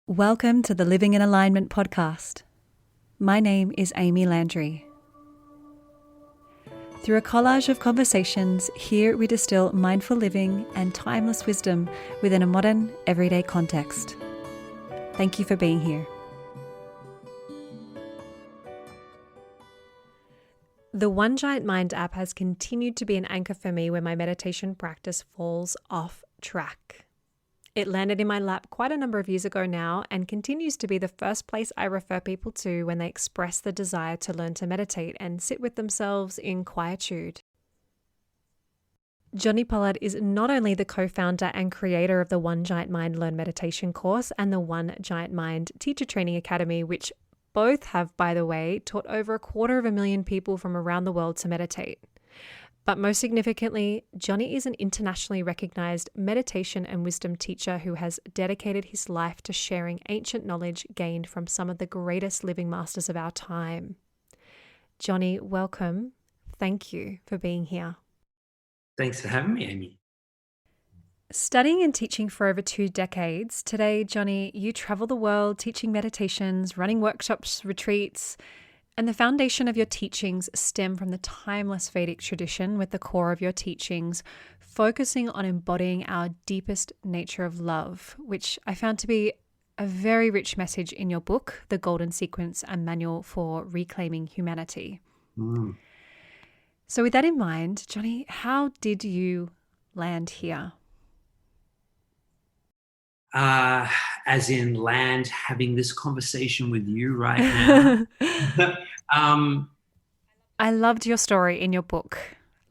Welcome to the Living in Alignment podcast. My name is Amy Landry. Through a collage of conversations, here we distill mindful living and timeless wisdom within a modern, everyday context. Thank you for being here. The One Giant Mind app has continued to be an anchor for me when my meditation practice falls off track. It landed in my lap quite a number of years ago now and continues to be the first place I refer people to when they express the desire to learn to meditate and sit with themselves in quietude. Jonni Pollard is not only the co-founder and creator of the One Giant Mind Learn Meditation course and the One Giant Mind Teacher Training Academy, which both have, by the way, taught over 250,000 people from around the world to meditate. But most significantly, Jonni is an internationally recognized meditation and wisdom teacher who has dedicated his life to sharing ancient knowledge gained from some of the greatest living masters of our time. Jonni, welcome. Thank you for being here. Thanks for having me, Amy. Studying and teaching for over 2 decades, today, Jonni, you travel the world teaching meditations, running workshops, retreats, and the foundation of your teachings stem from the timeless Vedic tradition, with the core of your teachings focusing on embodying our deepest nature of love, which I found to be a very rich message in your book, The Golden Sequence, a Manual for Reclaiming Humanity. So with that in mind, Jonni, how did you land here? As in land, having this conversation with you right now. I loved your story in your book,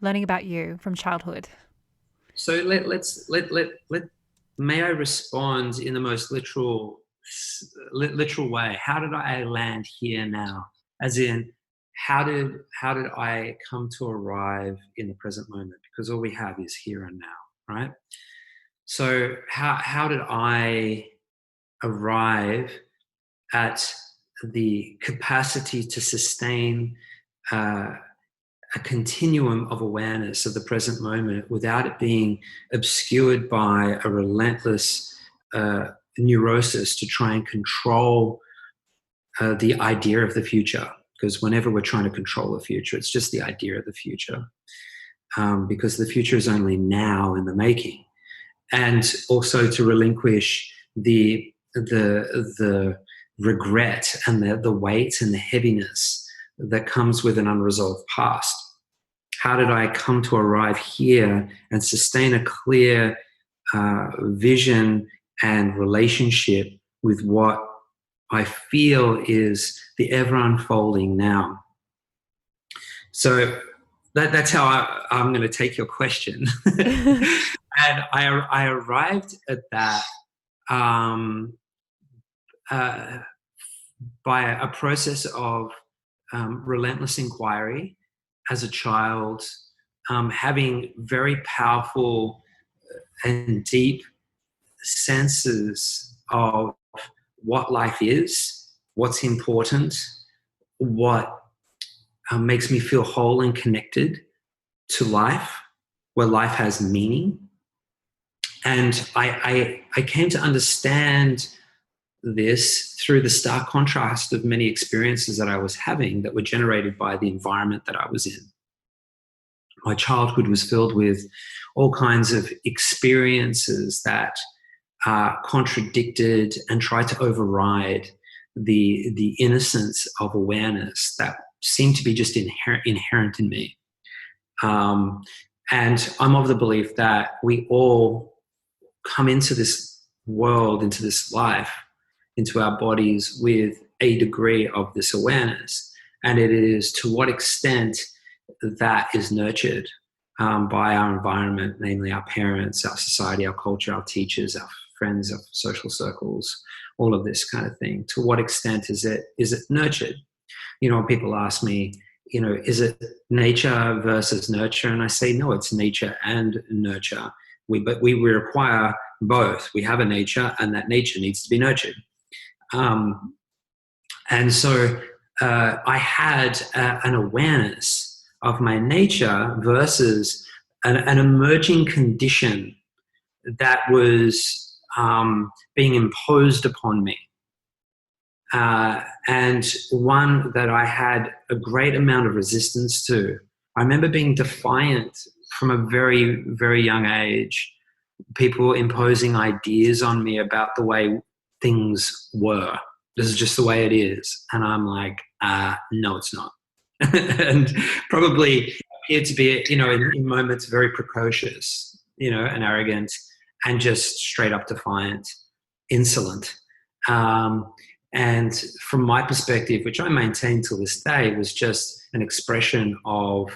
learning about you from childhood. So may I respond in the most literal way? How did I land here now? As in, how did I come to arrive in the present moment? Because all we have is here and now, right? So how did I arrive at the capacity to sustain a continuum of awareness of the present moment without it being obscured by a relentless neurosis to try and control the idea of the future? Because whenever we're trying to control the future, it's just the idea of the future, because the future is only now in the making. And also to relinquish the regret and the weight and the heaviness that comes with an unresolved past. How did I come to arrive here and sustain a clear vision and relationship with what I feel is the ever unfolding now? So that's how I'm going to take your question. And I arrived at that by a process of relentless inquiry as a child, having very powerful and deep senses of what life is, what's important, what makes me feel whole and connected to life, where life has meaning. And I came to understand this through the stark contrast of many experiences that I was having that were generated by the environment that I was in. My childhood was filled with all kinds of experiences that contradicted and tried to override the innocence of awareness that seemed to be just inherent in me. And I'm of the belief that we all come into this world, into this life, into our bodies with a degree of this awareness. And it is to what extent that is nurtured by our environment, namely our parents, our society, our culture, our teachers, our friends, our social circles, all of this kind of thing. To what extent is it nurtured? You know, people ask me, is it nature versus nurture? And I say, no, it's nature and nurture. But we require both. We have a nature, and that nature needs to be nurtured. And so I had an awareness of my nature versus an emerging condition that was being imposed upon me. And one that I had a great amount of resistance to. I remember being defiant from a very, very young age, people imposing ideas on me about the way things were. This is just the way it is. And I'm like, no, it's not. And probably appeared to be, in moments very precocious, and arrogant and just straight up defiant, insolent. And from my perspective, which I maintain to this day, was just an expression of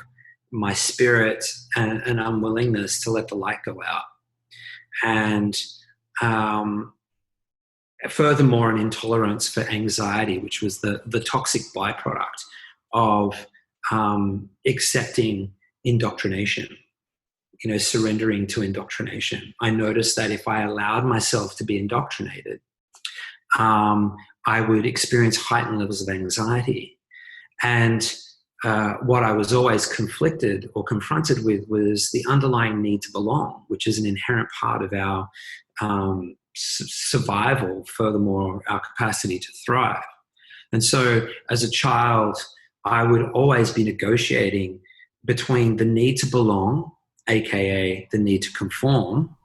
my spirit and an unwillingness to let the light go out. And furthermore, an intolerance for anxiety, which was the toxic byproduct of accepting indoctrination, surrendering to indoctrination. I noticed that if I allowed myself to be indoctrinated, I would experience heightened levels of anxiety. And what I was always conflicted or confronted with was the underlying need to belong, which is an inherent part of our survival, furthermore, our capacity to thrive. And so as a child, I would always be negotiating between the need to belong, aka the need to conform,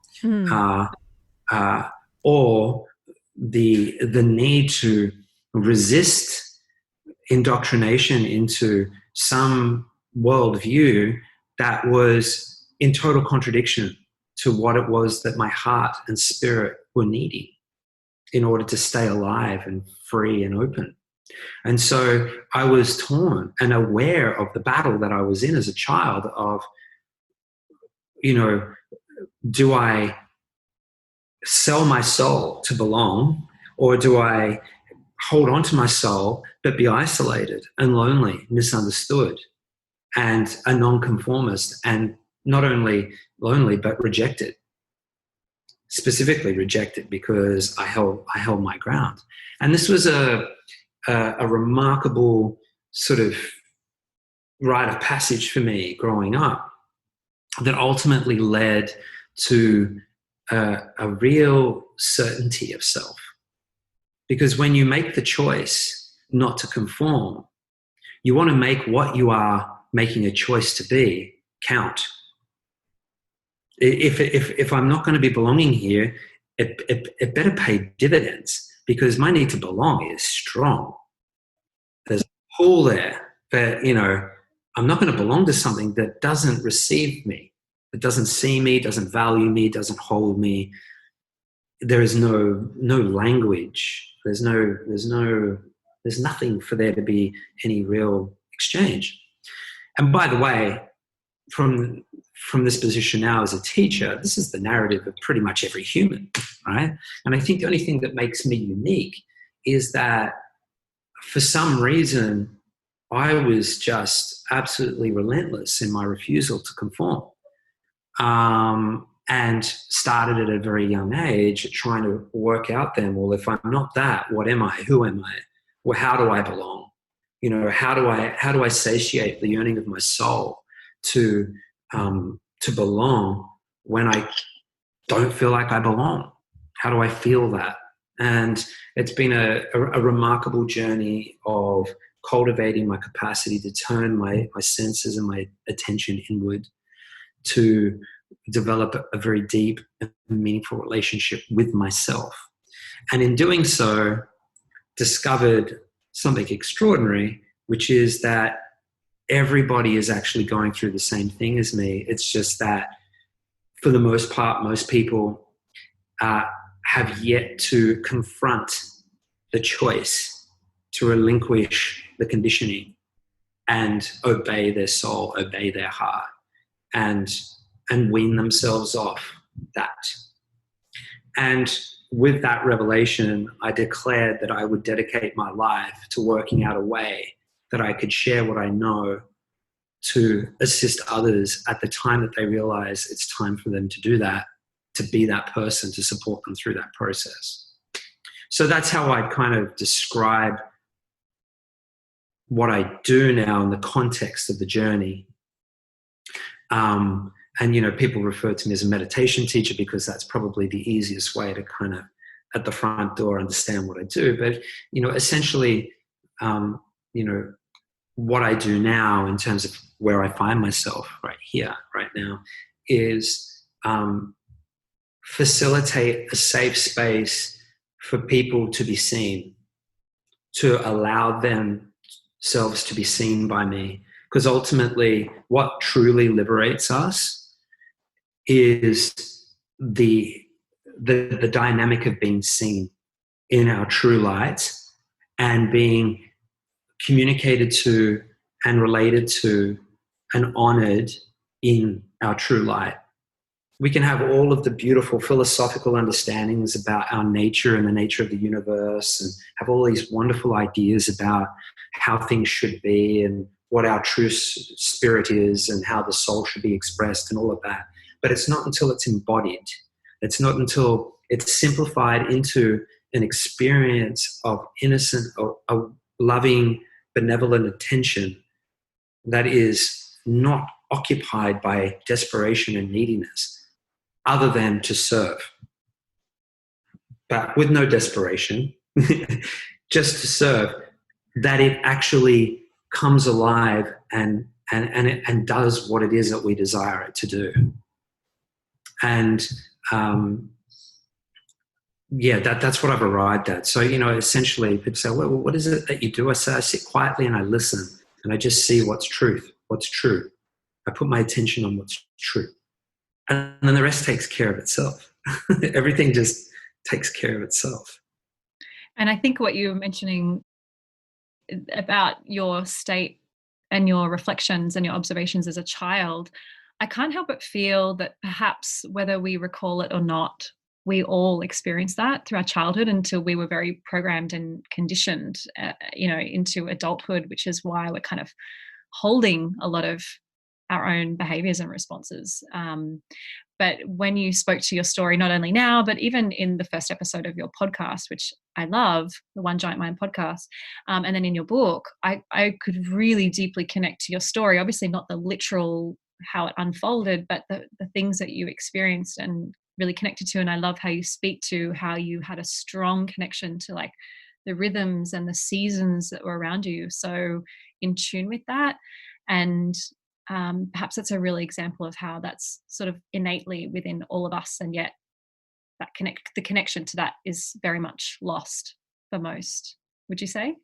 or the need to resist indoctrination into some worldview that was in total contradiction to what it was that my heart and spirit were needing in order to stay alive and free and open. And so I was torn and aware of the battle that I was in as a child of, do I sell my soul to belong, or do I hold on to my soul but be isolated and lonely, misunderstood, and a nonconformist, and not only lonely but rejected, specifically rejected because I held my ground. And this was a remarkable sort of rite of passage for me growing up that ultimately led to a real certainty of self. Because when you make the choice not to conform, you want to make what you are making a choice to be count. If I'm not going to be belonging here, it better pay dividends, because my need to belong is strong. There's a pull there that, I'm not going to belong to something that doesn't receive me, that doesn't see me, doesn't value me, doesn't hold me. There is no language. There's nothing for there to be any real exchange. And by the way, from this position now as a teacher, this is the narrative of pretty much every human, right? And I think the only thing that makes me unique is that for some reason, I was just absolutely relentless in my refusal to conform. And started at a very young age trying to work out then, well, if I'm not that, what am I? Who am I? Well, how do I belong? How do I satiate the yearning of my soul to belong when I don't feel like I belong? How do I feel that? And it's been a remarkable journey of cultivating my capacity to turn my senses and my attention inward, to develop a very deep and meaningful relationship with myself. And in doing so, discovered something extraordinary, which is that everybody is actually going through the same thing as me. It's just that for the most part, most people have yet to confront the choice to relinquish the conditioning and obey their soul, obey their heart, and wean themselves off that. And with that revelation, I declared that I would dedicate my life to working out a way that I could share what I know to assist others at the time that they realize it's time for them to do that, to be that person, to support them through that process. So that's how I'd kind of describe what I do now in the context of the journey. and people refer to me as a meditation teacher because that's probably the easiest way to kind of at the front door understand what I do. But essentially, what I do now in terms of where I find myself right here, right now, is facilitate a safe space for people to be seen, to allow themselves to be seen by me. Because ultimately, what truly liberates us is the dynamic of being seen in our true light and being communicated to and related to and honored in our true light. We can have all of the beautiful philosophical understandings about our nature and the nature of the universe and have all these wonderful ideas about how things should be and what our true spirit is and how the soul should be expressed and all of that. But it's not until it's embodied. It's not until it's simplified into an experience of innocent, of loving, benevolent attention that is not occupied by desperation and neediness, other than to serve. But with no desperation, just to serve, that it actually comes alive and does what it is that we desire it to do. And that's what I've arrived at. So, essentially people say, well, what is it that you do? I say, I sit quietly and I listen and I just see what's truth, what's true. I put my attention on what's true. And then the rest takes care of itself. Everything just takes care of itself. And I think what you were mentioning about your state and your reflections and your observations as a child, I can't help but feel that perhaps whether we recall it or not, we all experienced that through our childhood until we were very programmed and conditioned, into adulthood, which is why we're kind of holding a lot of our own behaviors and responses. But when you spoke to your story, not only now, but even in the first episode of your podcast, which I love, the One Giant Mind podcast, and then in your book, I could really deeply connect to your story. Obviously not the literal how it unfolded, but the things that you experienced and really connected to. And I love how you speak to how you had a strong connection to like the rhythms and the seasons that were around you. So in tune with that. And perhaps that's a really example of how that's sort of innately within all of us, and yet that the connection to that is very much lost for most. Would you say?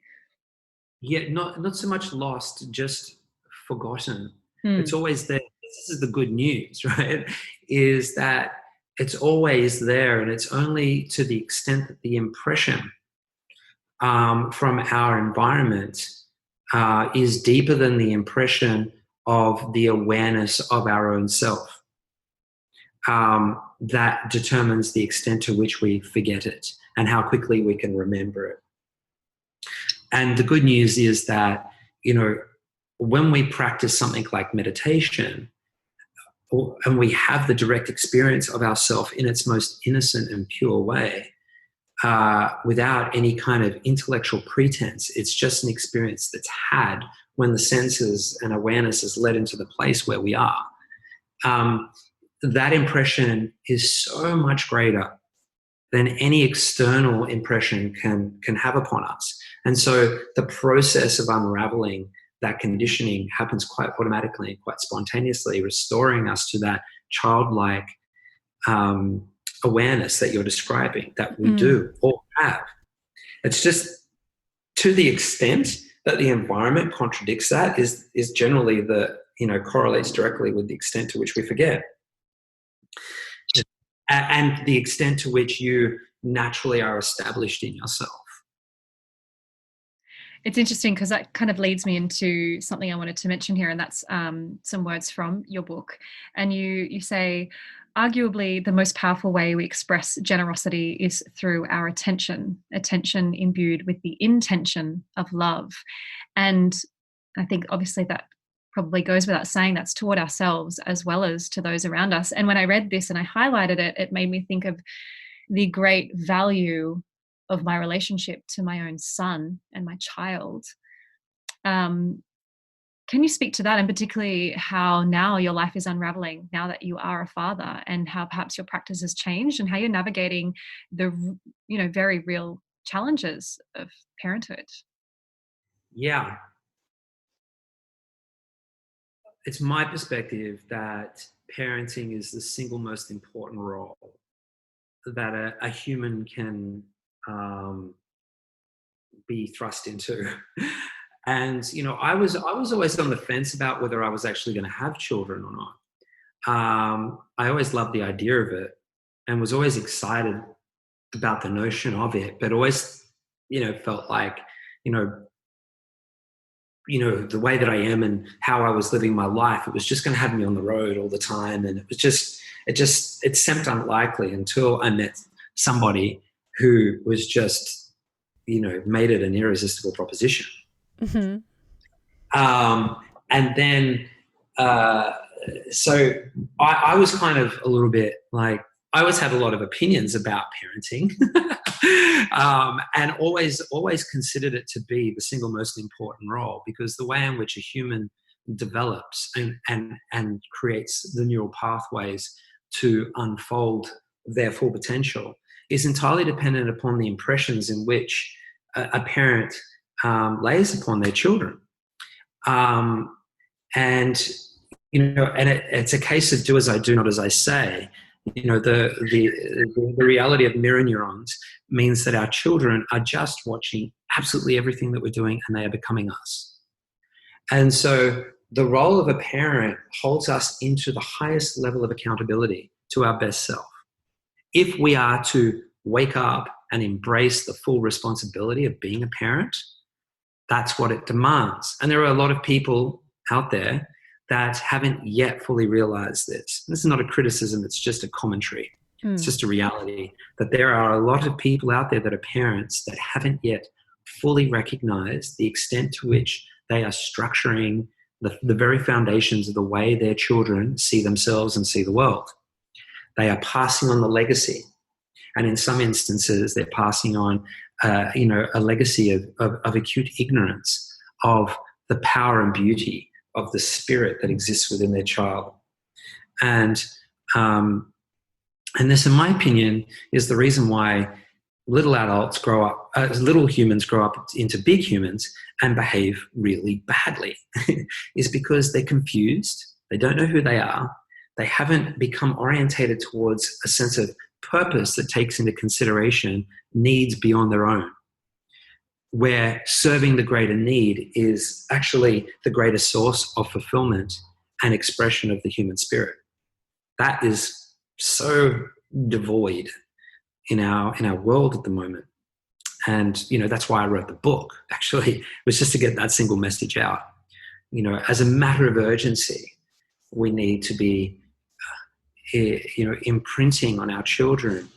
Yeah, not so much lost, just forgotten. It's always there. This is the good news, right? Is that it's always there, and it's only to the extent that the impression from our environment is deeper than the impression of the awareness of our own self that determines the extent to which we forget it and how quickly we can remember it. And the good news is that, when we practice something like meditation and we have the direct experience of ourself in its most innocent and pure way, without any kind of intellectual pretense, it's just an experience that's had when the senses and awareness is led into the place where we are. That impression is so much greater than any external impression can have upon us. And so the process of unraveling that conditioning happens quite automatically and quite spontaneously, restoring us to that childlike awareness that you're describing, that we do all have. It's just to the extent that the environment contradicts that is generally correlates directly with the extent to which we forget. And the extent to which you naturally are established in yourself. It's interesting because that kind of leads me into something I wanted to mention here, and that's some words from your book. And you say, arguably the most powerful way we express generosity is through our attention imbued with the intention of love. And I think obviously that probably goes without saying, that's toward ourselves as well as to those around us. And when I read this and I highlighted it, it made me think of the great value of my relationship to my own son and my child. Can Can you speak to that, and particularly how now your life is unraveling now that you are a father, and how perhaps your practice has changed and how you're navigating the, very real challenges of parenthood? Yeah, it's my perspective that parenting is the single most important role that a human can um, be thrust into. And I was always on the fence about whether I was actually going to have children or not. I always loved the idea of it and was always excited about the notion of it, but always, felt like, you know, the way that I am and how I was living my life, it was just going to have me on the road all the time. And it seemed unlikely until I met somebody who was just, made it an irresistible proposition. Mm-hmm. And then, so I was kind of a little bit like, I always had a lot of opinions about parenting, and always considered it to be the single most important role, because the way in which a human develops and creates the neural pathways to unfold their full potential is entirely dependent upon the impressions in which a parent lays upon their children. And it's a case of do as I do, not as I say. The reality of mirror neurons means that our children are just watching absolutely everything that we're doing, and they are becoming us. And so the role of a parent holds us into the highest level of accountability to our best self. If we are to wake up and embrace the full responsibility of being a parent, that's what it demands. And there are a lot of people out there that haven't yet fully realized this. This is not a criticism, it's just a commentary. It's just a reality that there are a lot of people out there that are parents that haven't yet fully recognized the extent to which they are structuring the very foundations of the way their children see themselves and see the world. They are passing on the legacy. And in some instances, they're passing on a legacy of acute ignorance of the power and beauty of the spirit that exists within their child. And this, in my opinion, is the reason why little humans grow up into big humans and behave really badly, is because they're confused, they don't know who they are, they haven't become orientated towards a sense of purpose that takes into consideration needs beyond their own, where serving the greater need is actually the greatest source of fulfillment and expression of the human spirit. That is so devoid in our world at the moment. And, that's why I wrote the book, actually. It was just to get that single message out. As a matter of urgency, we need to be, imprinting on our children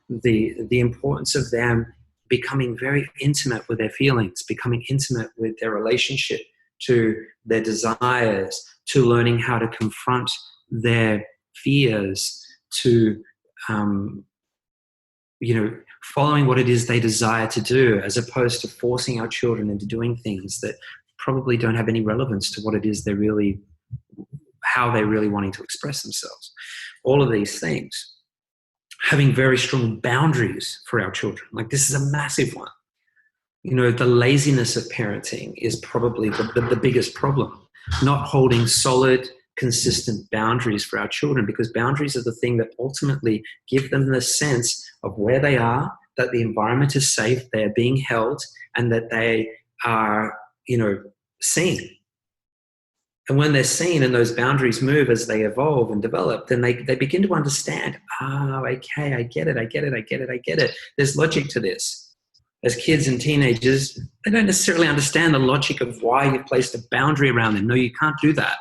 the importance of them becoming very intimate with their feelings, becoming intimate with their relationship to their desires, to learning how to confront their fears, to, following what it is they desire to do, as opposed to forcing our children into doing things that probably don't have any relevance to what it is how they're really wanting to express themselves. All of these things. Having very strong boundaries for our children. Like, this is a massive one. The laziness of parenting is probably the biggest problem. Not holding solid, consistent boundaries for our children, because boundaries are the thing that ultimately give them the sense of where they are, that the environment is safe, they are being held, and that they are, seen. And when they're seen and those boundaries move as they evolve and develop, then they begin to understand, okay, I get it. There's logic to this. As kids and teenagers, they don't necessarily understand the logic of why you've placed a boundary around them. No, you can't do that.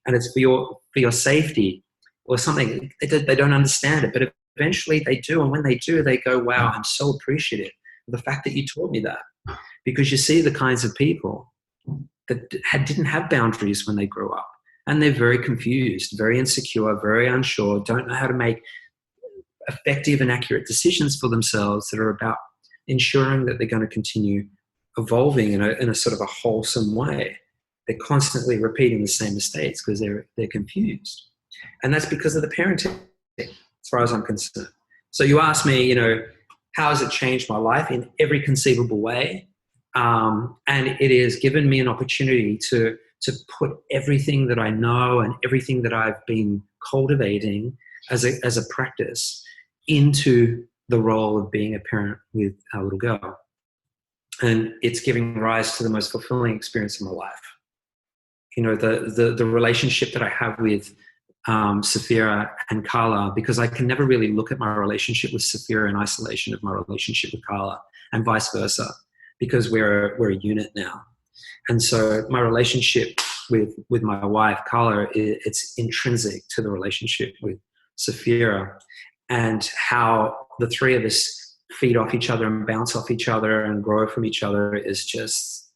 And it's for your safety or something. They don't understand it, but eventually they do. And when they do, they go, wow, I'm so appreciative of the fact that you taught me that. Because you see the kinds of people that didn't have boundaries when they grew up. And they're very confused, very insecure, very unsure, don't know how to make effective and accurate decisions for themselves that are about ensuring that they're going to continue evolving in a sort of a wholesome way. they're constantly repeating the same mistakes because they're confused. And that's because of the parenting, as far as I'm concerned. So you ask me, how has it changed my life? In every conceivable way. And it has given me an opportunity to put everything that I know and everything that I've been cultivating as a practice into the role of being a parent with a little girl. And it's giving rise to the most fulfilling experience of my life. The relationship that I have with Safira and Carla, because I can never really look at my relationship with Safira in isolation of my relationship with Carla, and vice versa, because we're a unit now. And so my relationship with my wife, Carla, it's intrinsic to the relationship with Safira, and how the three of us feed off each other and bounce off each other and grow from each other is just,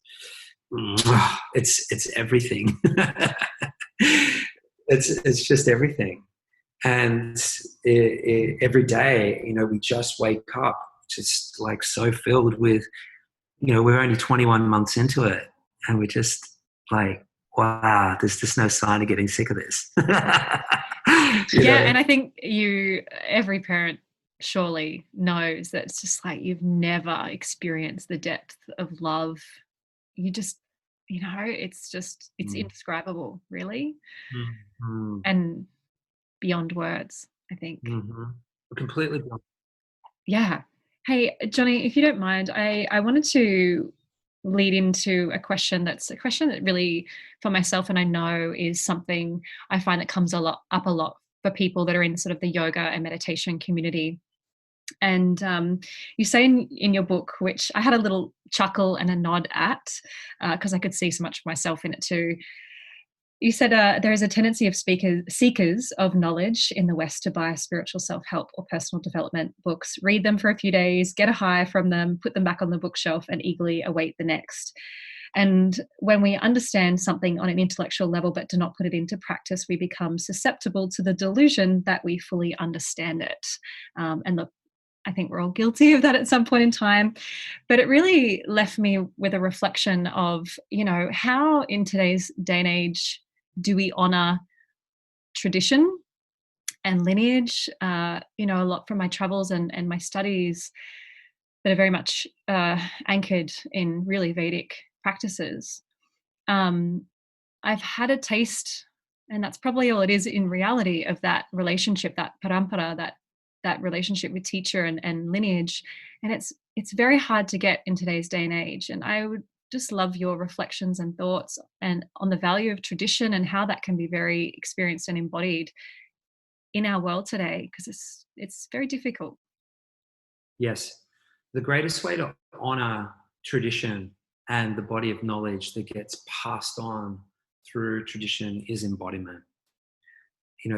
it's everything. It's just everything. And every day, we just wake up just like so filled with, we're only 21 months into it, and we're just like, wow, there's just no sign of getting sick of this. And I think every parent surely knows that it's just like you've never experienced the depth of love. You just, it's indescribable, really. Mm-hmm. And beyond words, I think. Mm-hmm. Completely beyond. Yeah. Hey, Jonni, if you don't mind, I wanted to lead into a question that really, for myself, and I know is something I find that comes up a lot for people that are in sort of the yoga and meditation community. And you say in your book, which I had a little chuckle and a nod at, because I could see so much of myself in it too. You said there is a tendency of seekers of knowledge in the West to buy spiritual self-help or personal development books, read them for a few days, get a high from them, put them back on the bookshelf, and eagerly await the next. And when we understand something on an intellectual level but do not put it into practice, we become susceptible to the delusion that we fully understand it. And look, I think we're all guilty of that at some point in time. But it really left me with a reflection of, how in today's day and age do we honor tradition and lineage? A lot from my travels and my studies that are very much anchored in really Vedic practices. I've had a taste, and that's probably all it is in reality, of that relationship, that parampara, that relationship with teacher and lineage. And it's very hard to get in today's day and age. And I would just love your reflections and thoughts and on the value of tradition and how that can be very experienced and embodied in our world today, because it's very difficult. Yes. The greatest way to honor tradition and the body of knowledge that gets passed on through tradition is embodiment.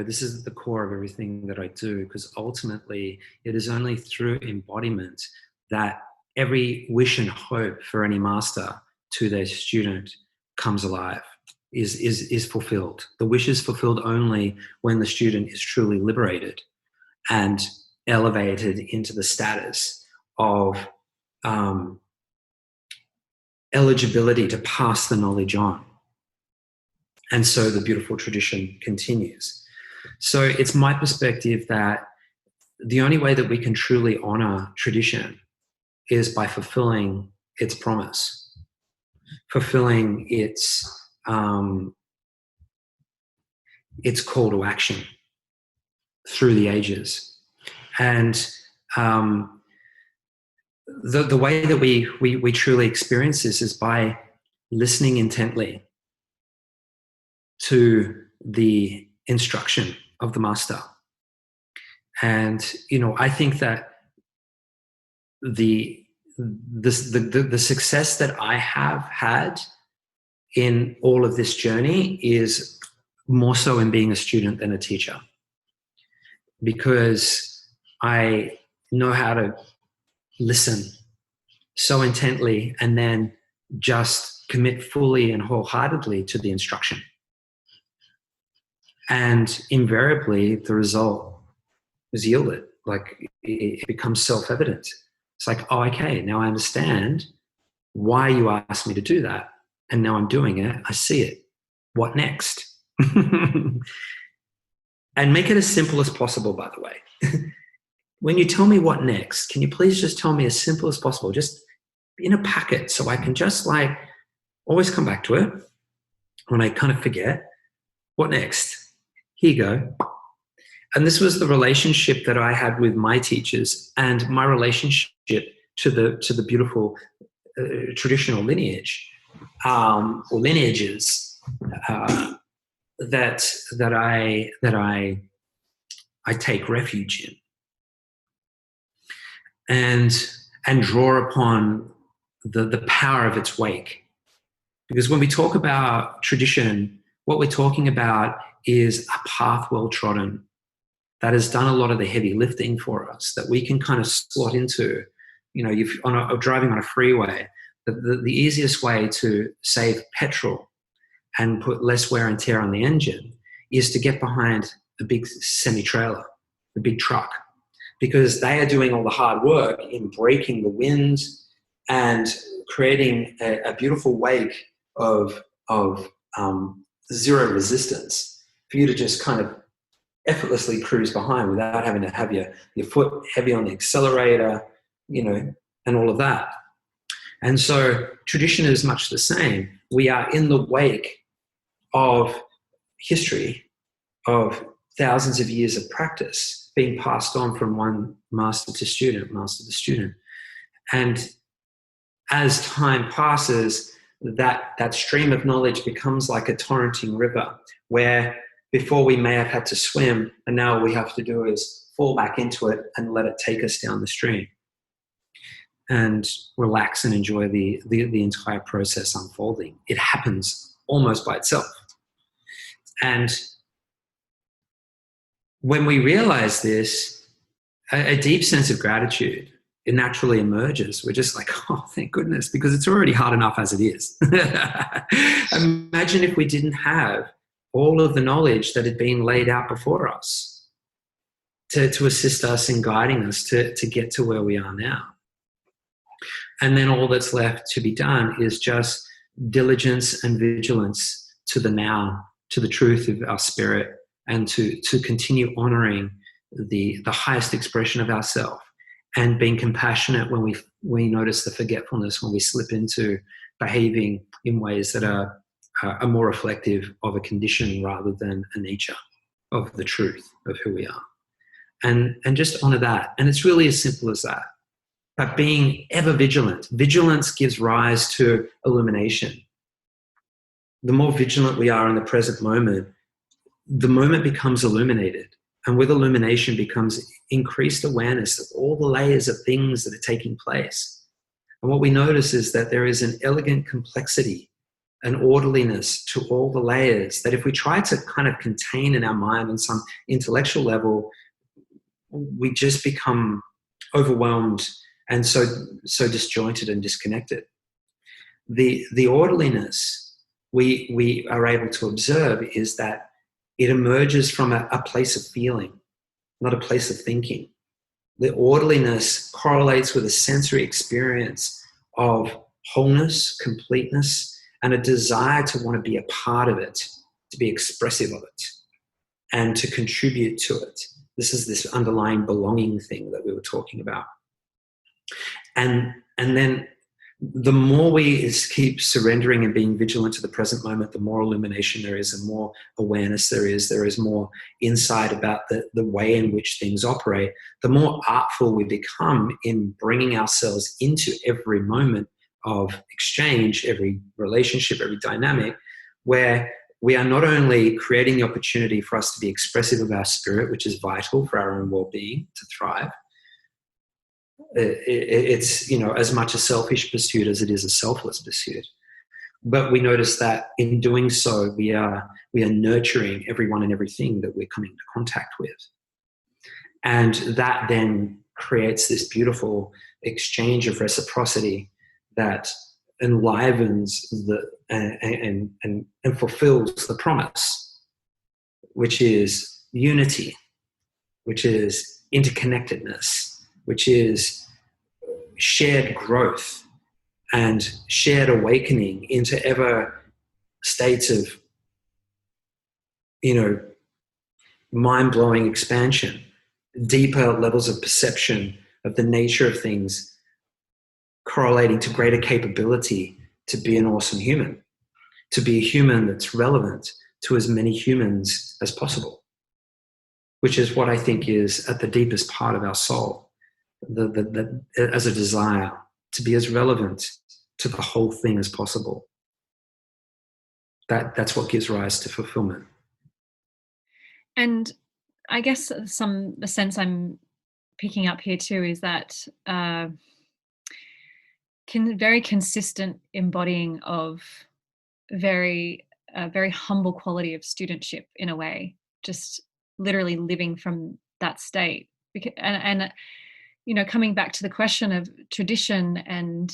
This is the core of everything that I do, because ultimately it is only through embodiment that every wish and hope for any master to their student comes alive, is fulfilled. The wish is fulfilled only when the student is truly liberated and elevated into the status of eligibility to pass the knowledge on. And so the beautiful tradition continues. So it's my perspective that the only way that we can truly honor tradition is by fulfilling its promise, fulfilling its call to action through the ages. And the way that we truly experience this is by listening intently to the instruction of the master. And I think that the success that I have had in all of this journey is more so in being a student than a teacher, because I know how to listen so intently and then just commit fully and wholeheartedly to the instruction. And invariably, the result is yielded. Like, it becomes self-evident. It's like, oh, okay, now I understand why you asked me to do that. and now I'm doing it. I see it. What next? And make it as simple as possible, by the way. When you tell me what next, can you please just tell me as simple as possible, just in a packet, so I can just like always come back to it when I kind of forget. What next? Here you go. And this was the relationship that I had with my teachers, and my relationship to the beautiful traditional lineage or lineages that I take refuge in, and draw upon the power of its wake. Because when we talk about tradition, what we're talking about is a path well trodden that has done a lot of the heavy lifting for us, that we can kind of slot into. You know, driving on a freeway, the easiest way to save petrol and put less wear and tear on the engine is to get behind a big semi-trailer, the big truck, because they are doing all the hard work in breaking the wind and creating a beautiful wake of zero resistance for you to just kind of effortlessly cruise behind without having to have your foot heavy on the accelerator, you know, and all of that. And so tradition is much the same. We are in the wake of history, of thousands of years of practice being passed on from one master to student. And as time passes, that stream of knowledge becomes like a torrenting river, where before we may have had to swim, and now all we have to do is fall back into it and let it take us down the stream and relax and enjoy the entire process unfolding. It happens almost by itself. And when we realize this, a deep sense of gratitude, it naturally emerges. We're just like, oh, thank goodness, because it's already hard enough as it is. Imagine if we didn't have all of the knowledge that had been laid out before us to assist us in guiding us to get to where we are now. And then all that's left to be done is just diligence and vigilance to the now, to the truth of our spirit, and to continue honoring the highest expression of ourself, and being compassionate when we notice the forgetfulness, when we slip into behaving in ways that are more reflective of a condition rather than a nature of the truth of who we are. And just honor that. And it's really as simple as that. But being ever vigilant. Vigilance gives rise to illumination. The more vigilant we are in the present moment, the moment becomes illuminated. And with illumination becomes increased awareness of all the layers of things that are taking place. And what we notice is that there is an elegant complexity, an orderliness to all the layers that if we try to kind of contain in our mind on some intellectual level, we just become overwhelmed and so disjointed and disconnected. The orderliness we are able to observe is that it emerges from a place of feeling, not a place of thinking. The orderliness correlates with a sensory experience of wholeness, completeness, and a desire to want to be a part of it, to be expressive of it, and to contribute to it. This is this underlying belonging thing that we were talking about. And then the more we keep surrendering and being vigilant to the present moment, the more illumination there is and more awareness there is more insight about the way in which things operate, the more artful we become in bringing ourselves into every moment of exchange, every relationship, every dynamic, where we are not only creating the opportunity for us to be expressive of our spirit, which is vital for our own well-being to thrive. It's, you know, as much a selfish pursuit as it is a selfless pursuit. But we notice that in doing so, we are nurturing everyone and everything that we're coming into contact with. And that then creates this beautiful exchange of reciprocity that enlivens and fulfills the promise, which is unity, which is interconnectedness, which is shared growth and shared awakening into ever states of, mind-blowing expansion, deeper levels of perception of the nature of things, correlating to greater capability to be an awesome human, to be a human that's relevant to as many humans as possible, which is what I think is at the deepest part of our soul, as a desire to be as relevant to the whole thing as possible. That's what gives rise to fulfillment. And I guess the sense I'm picking up here too is that very consistent embodying of very humble quality of studentship in a way, just literally living from that state. And coming back to the question of tradition, and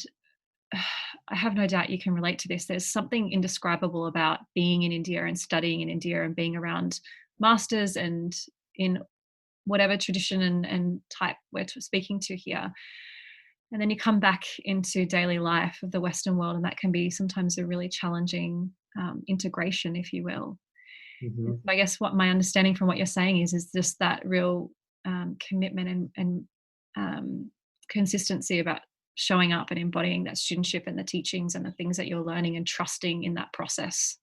I have no doubt you can relate to this. There's something indescribable about being in India and studying in India and being around masters and in whatever tradition and type we're speaking to here. And then you come back into daily life of the Western world, and that can be sometimes a really challenging integration, if you will. Mm-hmm. I guess what my understanding from what you're saying is just that real commitment and consistency about showing up and embodying that studentship and the teachings and the things that you're learning and trusting in that process.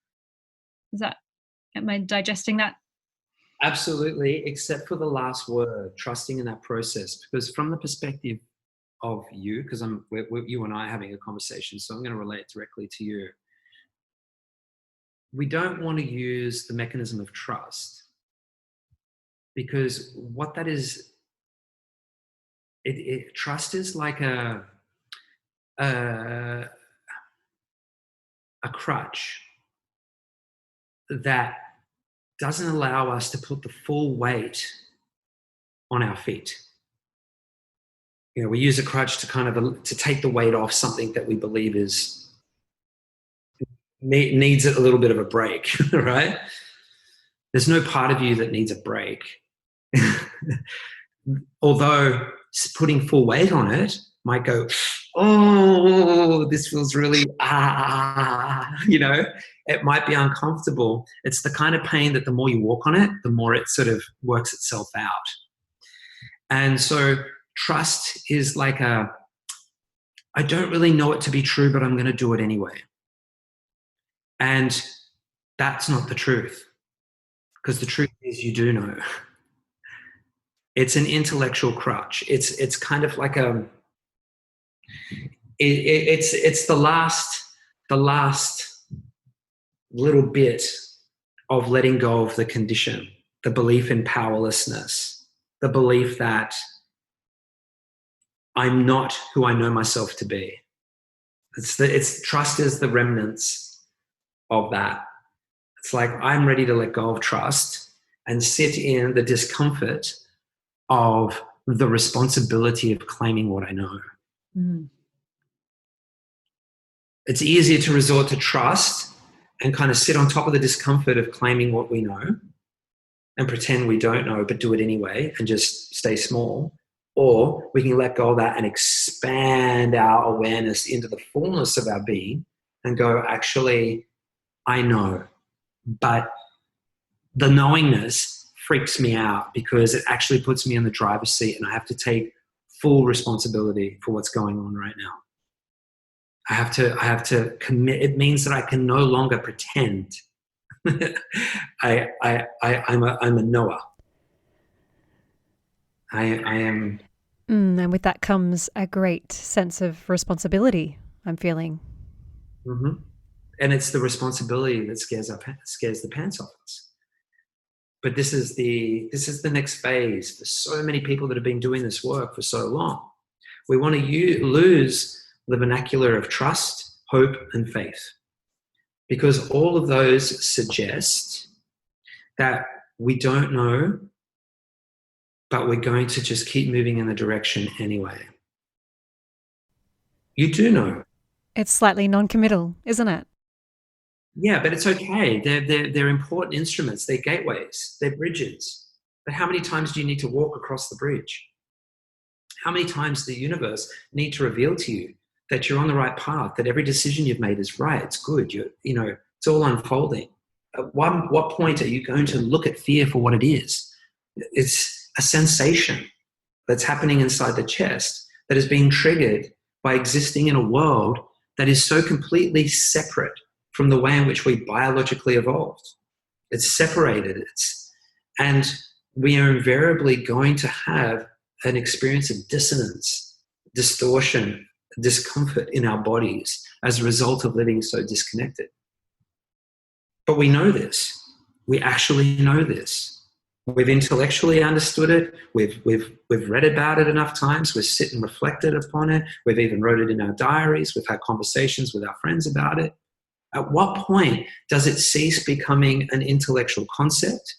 Am I digesting that? Absolutely, except for the last word, trusting in that process. Because from the perspective of you, because you and I are having a conversation, so I'm going to relate directly to you. We don't want to use the mechanism of trust, because what that is, trust is like a crutch that doesn't allow us to put the full weight on our feet. We use a crutch to take the weight off something that we believe needs a little bit of a break, right? There's no part of you that needs a break. Although putting full weight on it might go, oh, this feels really, it might be uncomfortable. It's the kind of pain that the more you walk on it, the more it sort of works itself out. And so trust is like I don't really know it to be true, but I'm going to do it anyway. And that's not the truth, because the truth is you do know. It's an intellectual crutch. It's kind of like it's the last little bit of letting go of the condition, the belief in powerlessness, the belief that I'm not who I know myself to be. It's trust is the remnants of that. It's like I'm ready to let go of trust and sit in the discomfort of the responsibility of claiming what I know. Mm. It's easier to resort to trust and kind of sit on top of the discomfort of claiming what we know and pretend we don't know, but do it anyway and just stay small. Or we can let go of that and expand our awareness into the fullness of our being and go, actually, I know, but the knowingness freaks me out because it actually puts me in the driver's seat and I have to take full responsibility for what's going on right now. I have to commit. It means that I can no longer pretend. I'm a knower. I am. And with that comes a great sense of responsibility, I'm feeling. Mm-hmm. And it's the responsibility that scares the pants off us. But this is the next phase for so many people that have been doing this work for so long. We want to lose the vernacular of trust, hope, and faith, because all of those suggest that we don't know, but we're going to just keep moving in the direction anyway. You do know. It's slightly non-committal, isn't it? Yeah, but it's okay. They're important instruments. They're gateways. They're bridges. But how many times do you need to walk across the bridge? How many times does the universe need to reveal to you that you're on the right path, that every decision you've made is right, it's good, it's all unfolding. At what point are you going to look at fear for what it is? It's a sensation that's happening inside the chest that is being triggered by existing in a world that is so completely separate from the way in which we biologically evolved. It's separated. And we are invariably going to have an experience of dissonance, distortion, discomfort in our bodies as a result of living so disconnected. But we know this. We actually know this. We've intellectually understood it. We've read about it enough times. We've sit and reflected upon it. We've even wrote it in our diaries. We've had conversations with our friends about it. At what point does it cease becoming an intellectual concept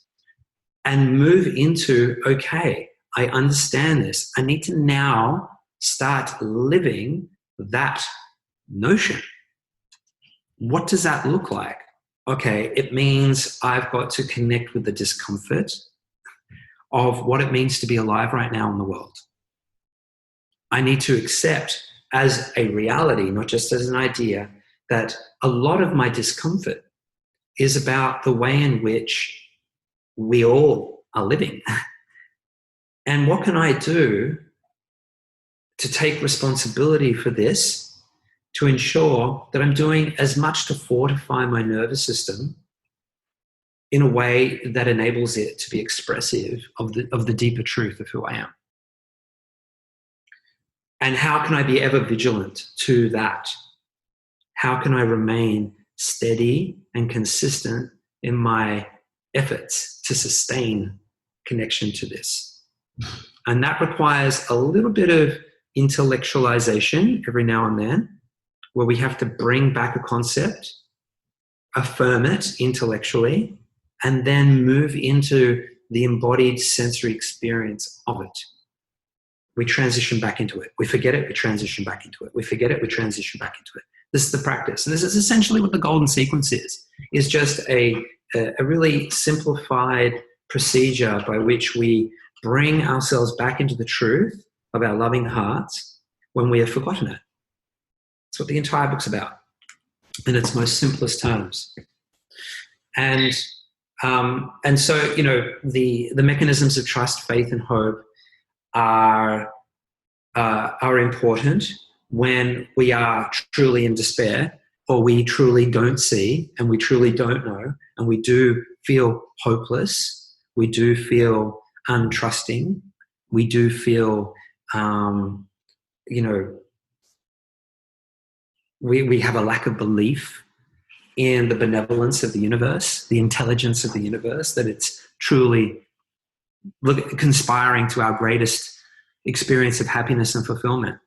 and move into, okay, I understand this. I need to now start living that notion. What does that look like? Okay, it means I've got to connect with the discomfort of what it means to be alive right now in the world. I need to accept as a reality, not just as an idea, that a lot of my discomfort is about the way in which we all are living. And what can I do to take responsibility for this, to ensure that I'm doing as much to fortify my nervous system in a way that enables it to be expressive of the deeper truth of who I am? And how can I be ever vigilant to that? How can I remain steady and consistent in my efforts to sustain connection to this? And that requires a little bit of intellectualization every now and then, where we have to bring back a concept, affirm it intellectually, and then move into the embodied sensory experience of it. We transition back into it. We forget it, we transition back into it. We forget it, we transition back into it. This is the practice. And this is essentially what the golden sequence is just a really simplified procedure by which we bring ourselves back into the truth of our loving hearts when we have forgotten it. That's what the entire book's about in its most simplest terms. And so, the mechanisms of trust, faith, and hope are important when we are truly in despair, or we truly don't see, and we truly don't know, and we do feel hopeless, we do feel untrusting, we do feel, we have a lack of belief in the benevolence of the universe, the intelligence of the universe, that it's truly conspiring to our greatest experience of happiness and fulfillment.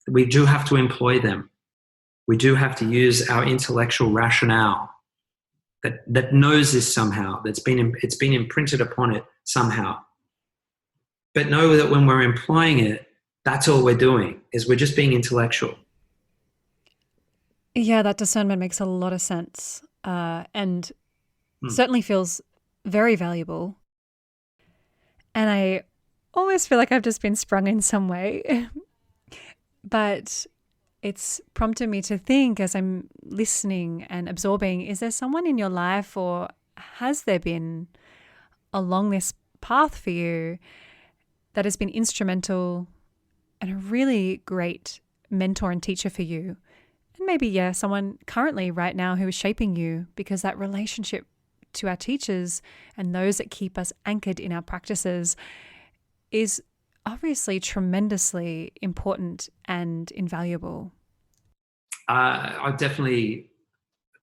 We do have to employ them. We do have to use our intellectual rationale that knows this somehow, it's been imprinted upon it somehow. But know that when we're employing it, that's all we're doing, is we're just being intellectual. Yeah, that discernment makes a lot of sense, and certainly feels very valuable. And I almost feel like I've just been sprung in some way. But it's prompted me to think, as I'm listening and absorbing, is there someone in your life, or has there been along this path for you, that has been instrumental and a really great mentor and teacher for you? And maybe, someone currently right now who is shaping you, because that relationship to our teachers and those that keep us anchored in our practices is obviously tremendously important and invaluable. Definitely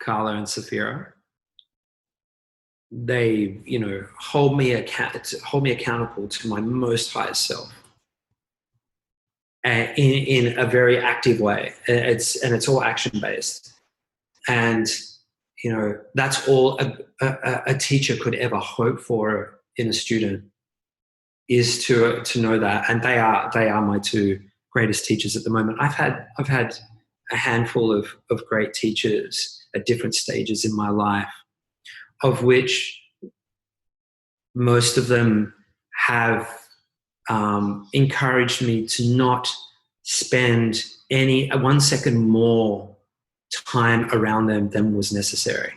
Carla and Safira. They, hold me accountable to my most highest self. In a very active way. It's all action-based. And, that's all a teacher could ever hope for in a student, is to know that. And they are my two greatest teachers at the moment. I've had a handful of great teachers at different stages in my life, of which most of them have encouraged me to not spend any 1 second more time around them than was necessary.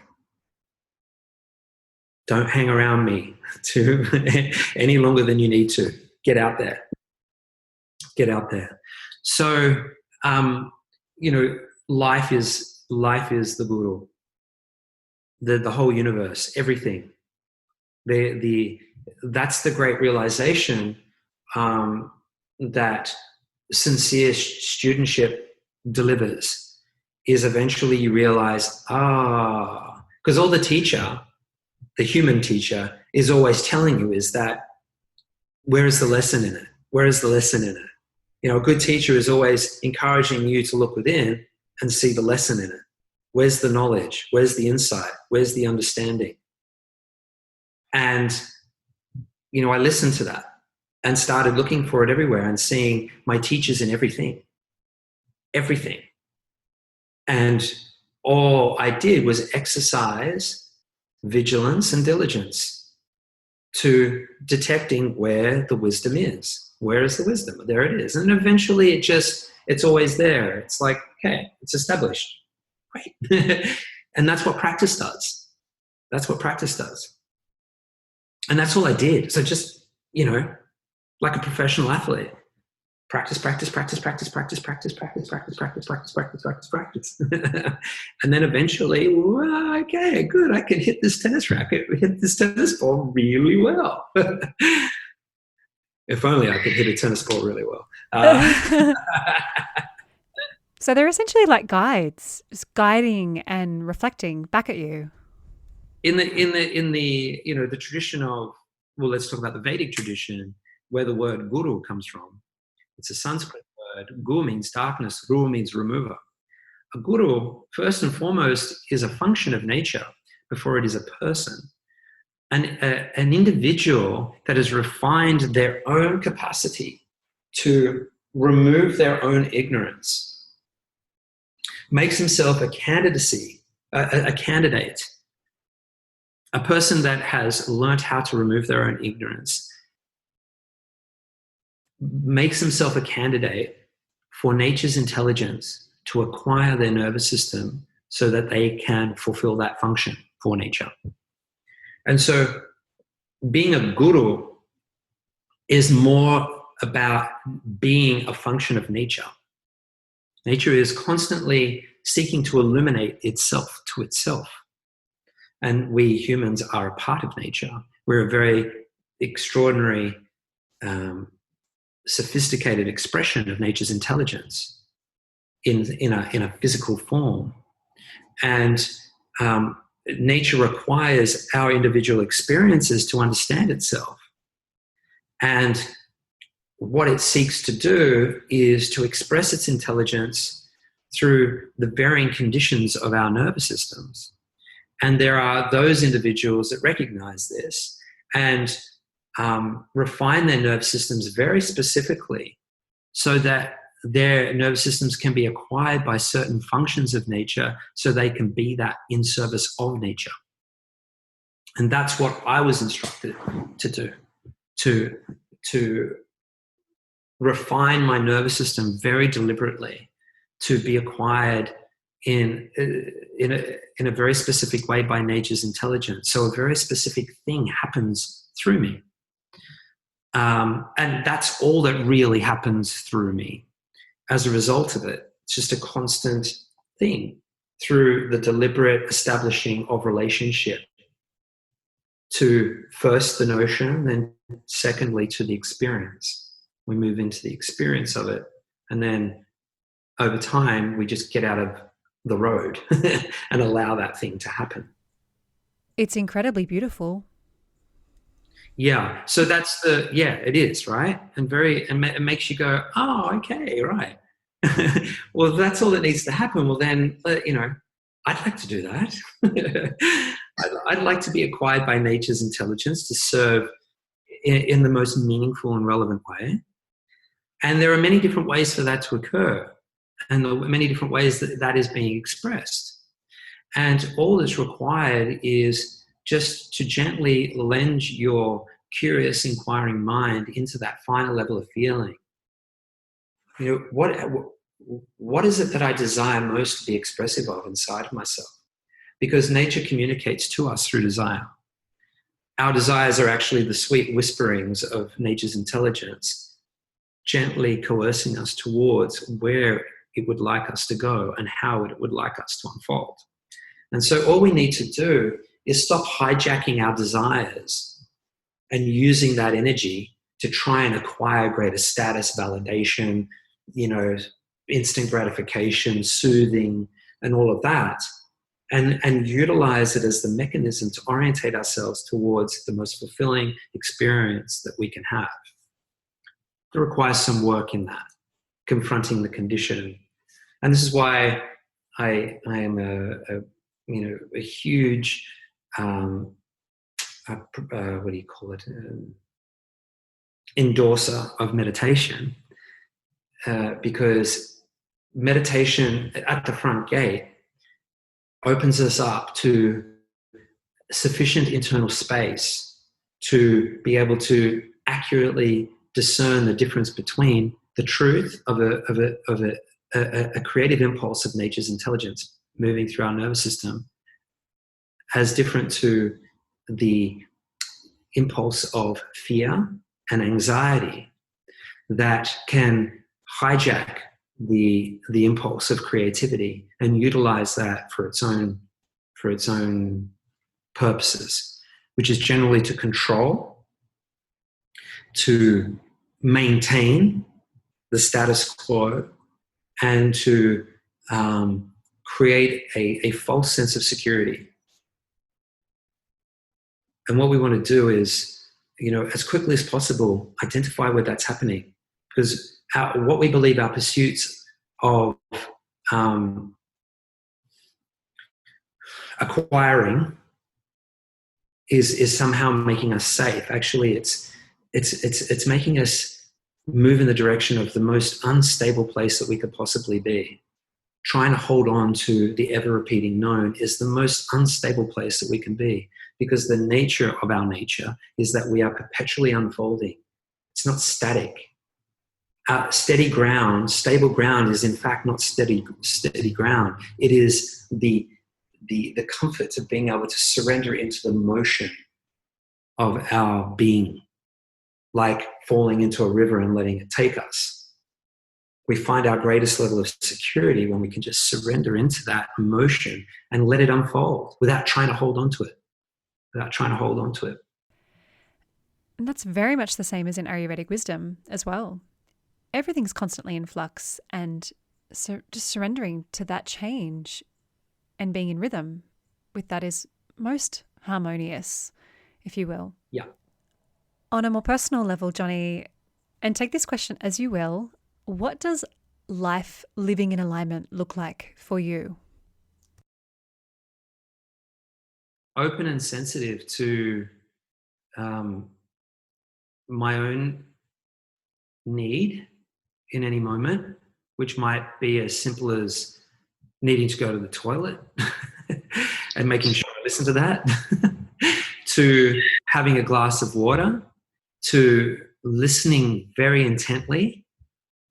Don't hang around me any longer than you need to. Get out there. Get out there. So, life is the guru, the whole universe, everything. That's the great realization that sincere studentship delivers, is eventually you realize, because all the teacher, the human teacher, is always telling you is that, where is the lesson in it? Where is the lesson in it? A good teacher is always encouraging you to look within and see the lesson in it. Where's the knowledge? Where's the insight? Where's the understanding? And, I listened to that and started looking for it everywhere and seeing my teachers in everything. Everything. And all I did was exercise vigilance and diligence to detecting where the wisdom is. Where is the wisdom? There it is. And eventually it's always there. It's like, okay, it's established. Great. And that's what practice does. That's what practice does. And that's all I did. So just, like a professional athlete, practice, practice, practice, practice, practice, practice, practice, practice, practice, practice, practice, practice, practice. And then eventually, okay, good. I can hit this tennis racket, hit this tennis ball really well. If only I could hit a tennis ball really well. So they're essentially like guides, just guiding and reflecting back at you. In the tradition of, let's talk about the Vedic tradition, where the word guru comes from. It's a Sanskrit word. Gu means darkness. Ru means remover. A guru, first and foremost, is a function of nature before it is a person. An individual that has refined their own capacity to remove their own ignorance makes himself a candidate, a person that has learnt how to remove their own ignorance, makes himself a candidate for nature's intelligence to acquire their nervous system so that they can fulfill that function for nature. And so being a guru is more about being a function of nature. Nature is constantly seeking to illuminate itself to itself. And we humans are a part of nature. We're a very extraordinary, sophisticated expression of nature's intelligence in a physical form. And nature requires our individual experiences to understand itself. And what it seeks to do is to express its intelligence through the varying conditions of our nervous systems. And there are those individuals that recognize this and refine their nervous systems very specifically so that their nervous systems can be acquired by certain functions of nature so they can be that in service of nature. And that's what I was instructed to do, to refine my nervous system very deliberately to be acquired in a very specific way by nature's intelligence. So a very specific thing happens through me. And that's all that really happens through me. As a result of it, it's just a constant thing through the deliberate establishing of relationship to first the notion, then secondly to the experience. We move into the experience of it, and then over time we just get out of the road and allow that thing to happen. It's incredibly beautiful. Yeah. So that's it is, right? And it makes you go, oh, okay, right. Well, if that's all that needs to happen. Well, then, I'd like to do that. I'd like to be acquired by nature's intelligence to serve in the most meaningful and relevant way. And there are many different ways for that to occur, and there are many different ways that is being expressed. And all that's required is just to gently lend your curious, inquiring mind into that final level of feeling. what is it that I desire most to be expressive of inside of myself? Because nature communicates to us through desire. Our desires are actually the sweet whisperings of nature's intelligence, gently coercing us towards where it would like us to go and how it would like us to unfold. And so all we need to do is stop hijacking our desires and using that energy to try and acquire greater status, validation, instant gratification, soothing, and all of that, and utilize it as the mechanism to orientate ourselves towards the most fulfilling experience that we can have. It requires some work in that, confronting the condition. And this is why I am a huge, what do you call it, endorser of meditation, because meditation at the front gate opens us up to sufficient internal space to be able to accurately discern the difference between the truth of a creative impulse of nature's intelligence moving through our nervous system as different to the impulse of fear and anxiety that can hijack the impulse of creativity and utilize that for its own purposes, which is generally to control, to maintain the status quo, and to create a false sense of security. And what we want to do is, as quickly as possible, identify where that's happening, because what we believe our pursuits of acquiring is somehow making us safe. Actually, it's making us move in the direction of the most unstable place that we could possibly be. Trying to hold on to the ever-repeating known is the most unstable place that we can be, because the nature of our nature is that we are perpetually unfolding. It's not static. Steady ground, stable ground is in fact not steady ground. It is the comfort of being able to surrender into the motion of our being, like falling into a river and letting it take us. We find our greatest level of security when we can just surrender into that emotion and let it unfold without trying to hold on to it. And that's very much the same as in Ayurvedic wisdom as well. Everything's constantly in flux, and so just surrendering to that change and being in rhythm with that is most harmonious, if you will. Yeah. On a more personal level, Jonni, and take this question as you will, what does life living in alignment look like for you? Open and sensitive to my own need in any moment, which might be as simple as needing to go to the toilet and making sure I listen to that, to having a glass of water, to listening very intently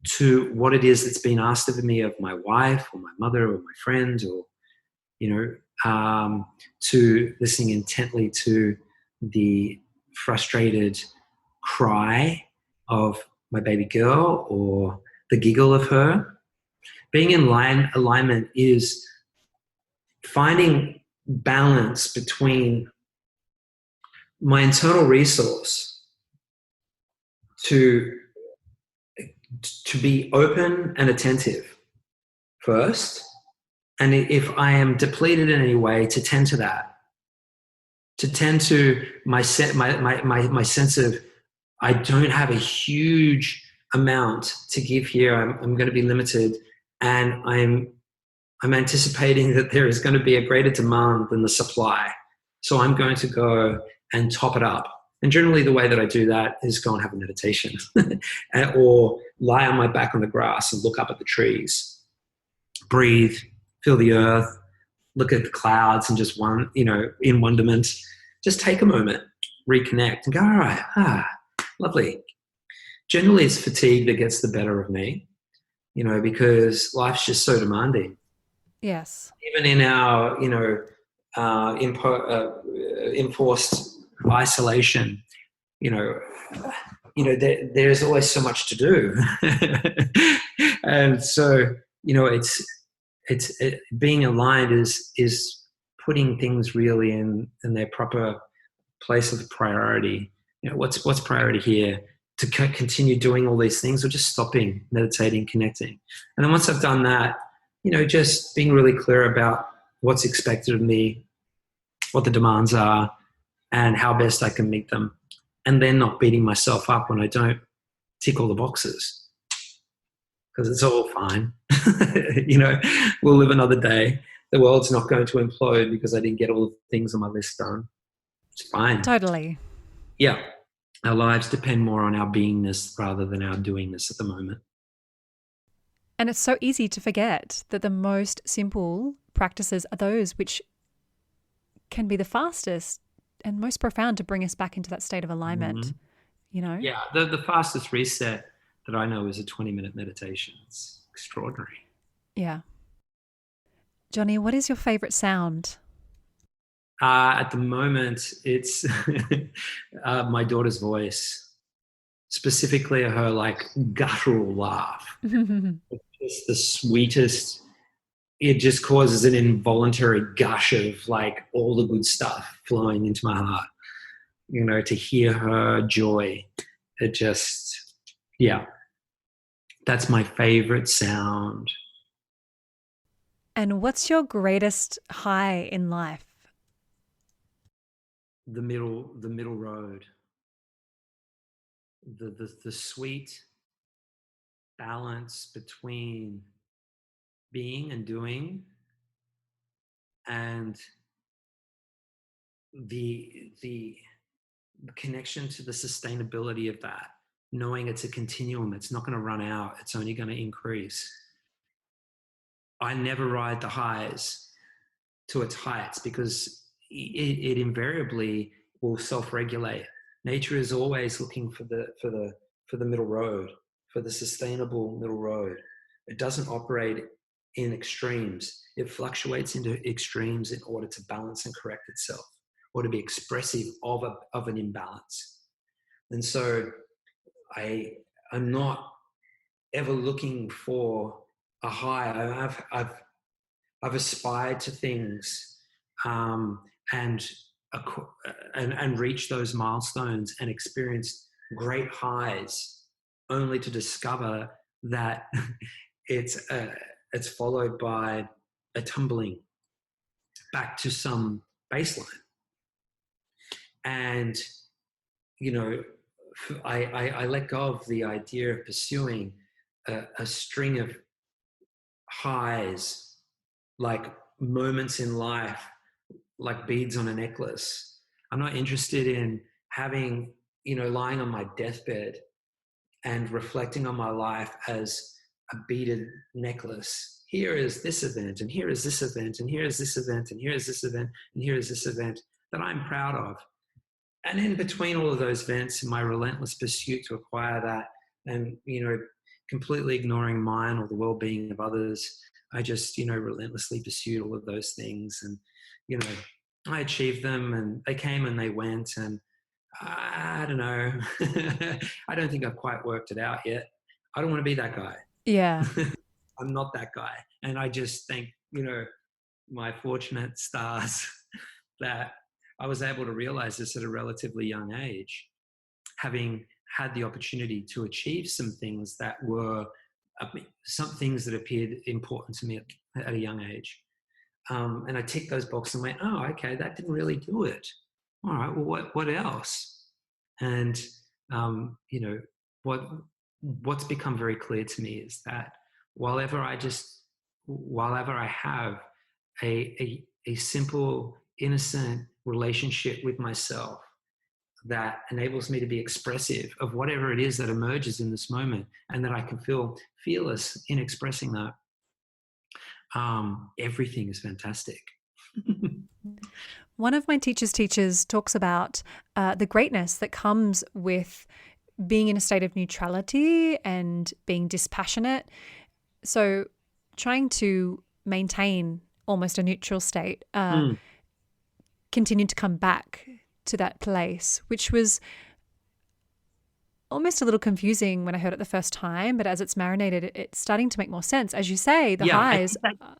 to what it is that's been asked of me of my wife or my mother or my friends, or, to listening intently to the frustrated cry of my baby girl or the giggle of her. Being in alignment is finding balance between my internal resource to be open and attentive first, and if I am depleted in any way, to tend to that, to tend to my sense of I don't have a huge amount to give here. I'm going to be limited, and I'm anticipating that there is going to be a greater demand than the supply. So I'm going to go and top it up. And generally the way that I do that is go and have a meditation or lie on my back on the grass and look up at the trees, breathe, feel the earth, look at the clouds and just in wonderment, just take a moment, reconnect and go, all right, lovely. Generally it's fatigue that gets the better of me. because life's just so demanding. Yes. Even in our, enforced isolation, you know, there's always so much to do. And so, being aligned is putting things really in their proper place of priority. What's priority here? To continue doing all these things, or just stopping, meditating, connecting. And then once I've done that, just being really clear about what's expected of me, what the demands are, and how best I can meet them. And then not beating myself up when I don't tick all the boxes, because it's all fine. We'll live another day. The world's not going to implode because I didn't get all the things on my list done. It's fine. Totally. Yeah. Our lives depend more on our beingness rather than our doingness at the moment. And it's so easy to forget that the most simple practices are those which can be the fastest and most profound to bring us back into that state of alignment, Yeah, the fastest reset that I know is a 20-minute meditation. It's extraordinary. Yeah. Jonni, what is your favorite sound? At the moment, it's my daughter's voice, specifically her guttural laugh. It's just the sweetest. It just causes an involuntary gush of all the good stuff flowing into my heart. To hear her joy, it just, yeah, that's my favorite sound. And what's your greatest high in life? The middle road. The sweet balance between being and doing, and the connection to the sustainability of that, knowing it's a continuum, it's not going to run out, it's only going to increase. I never ride the highs to its heights because it invariably will self-regulate. Nature is always looking for the middle road, for the sustainable middle road. It doesn't operate in extremes. It fluctuates into extremes in order to balance and correct itself, or to be expressive of an imbalance. And so I'm not ever looking for a high. I've aspired to things, and reached those milestones and experienced great highs, only to discover that it's followed by a tumbling back to some baseline. And I let go of the idea of pursuing a string of highs, like moments in life, like beads on a necklace. I'm not interested in having, lying on my deathbed and reflecting on my life as a beaded necklace. Here is this event, and here is this event, and here is this event, and here is this event, and here is this event that I'm proud of. And in between all of those events, in my relentless pursuit to acquire that, and completely ignoring mine or the well-being of others, I just relentlessly pursued all of those things, and I achieved them, and they came and they went, and I don't know. I don't think I've quite worked it out yet. I don't want to be that guy. Yeah. I'm not that guy, and I just thank my fortunate stars that I was able to realize this at a relatively young age, having had the opportunity to achieve some things that were some things that appeared important to me at a young age. And I ticked those boxes and went, oh, okay, that didn't really do it. All right, well, what else? And, what's become very clear to me is that while ever I have a simple, innocent relationship with myself that enables me to be expressive of whatever it is that emerges in this moment, and that I can feel fearless in expressing that, everything is fantastic. One of my teacher's teachers talks about the greatness that comes with being in a state of neutrality and being dispassionate. So trying to maintain almost a neutral state, continued to come back to that place, which was almost a little confusing when I heard it the first time, but as it's marinated, it's starting to make more sense. As you say, the highs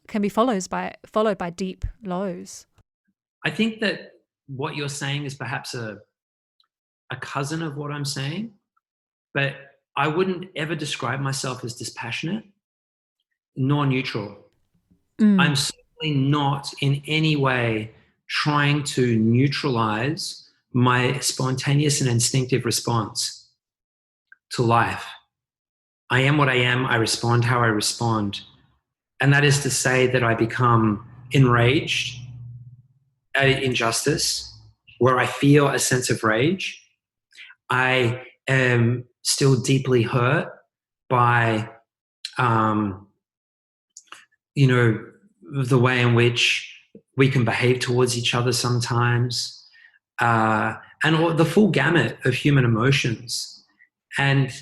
can be followed by deep lows. I think that what you're saying is perhaps a cousin of what I'm saying, but I wouldn't ever describe myself as dispassionate nor neutral. I'm certainly not in any way trying to neutralize my spontaneous and instinctive response to life. I am what I am. I respond how I respond. And that is to say that I become enraged at injustice, where I feel a sense of rage. I am still deeply hurt by, the way in which we can behave towards each other sometimes, and the full gamut of human emotions. And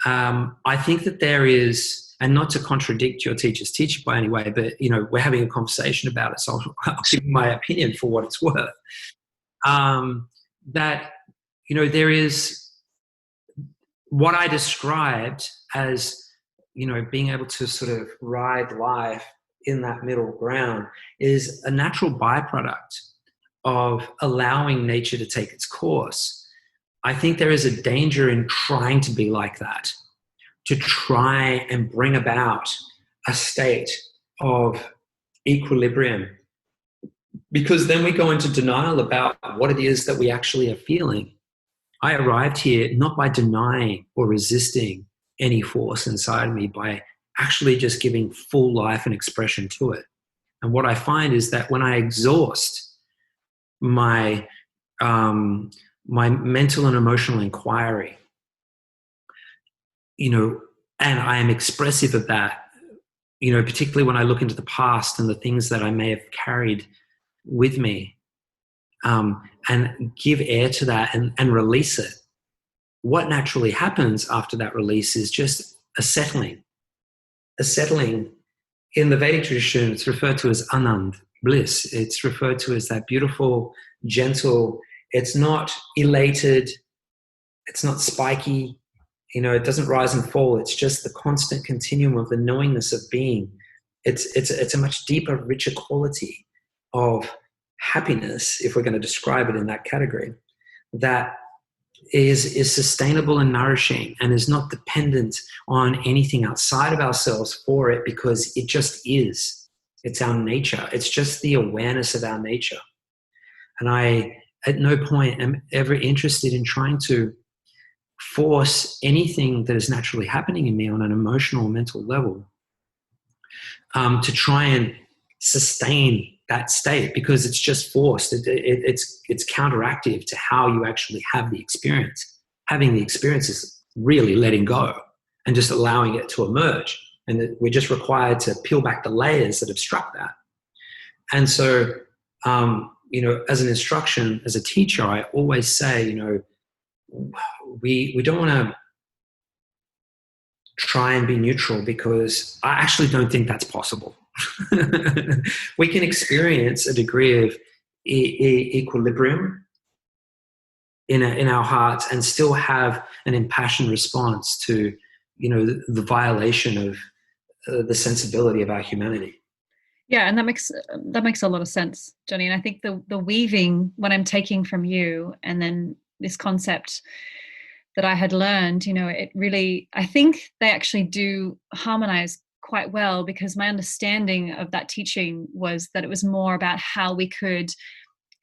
I think that there is, and not to contradict your teacher's teacher by any way, but we're having a conversation about it, so I'll give my opinion for what it's worth. That there is what I described as being able to sort of ride life in that middle ground is a natural byproduct of allowing nature to take its course. I think there is a danger in trying to be like that, to try and bring about a state of equilibrium, because then we go into denial about what it is that we actually are feeling. I arrived here not by denying or resisting any force inside of me, by actually just giving full life and expression to it. And what I find is that when I exhaust my mental and emotional inquiry, and I am expressive of that, particularly when I look into the past and the things that I may have carried with me, and give air to that and release it. What naturally happens after that release is just a settling. A settling. In the Vedic tradition, it's referred to as anand, bliss. It's referred to as that beautiful, gentle, it's not elated, it's not spiky, it doesn't rise and fall. It's just the constant continuum of the knowingness of being. It's a much deeper, richer quality of happiness, if we're going to describe it in that category, that is sustainable and nourishing and is not dependent on anything outside of ourselves for it, because it just is. It's our nature. It's just the awareness of our nature. And I, at no point, am ever interested in trying to force anything that is naturally happening in me on an emotional or mental level to try and sustain that state, because it's just forced. It's counteractive to how you actually have the experience. Having the experience is really letting go and just allowing it to emerge. And we're just required to peel back the layers that obstruct that. And so, as an instruction, as a teacher, I always say, we don't want to try and be neutral, because I actually don't think that's possible. We can experience a degree of equilibrium in our hearts and still have an impassioned response to, the violation of the sensibility of our humanity. Yeah, and that makes a lot of sense, Jonni. And I think the weaving, what I'm taking from you, and then this concept that I had learned, it really, I think they actually do harmonize quite well, because my understanding of that teaching was that it was more about how we could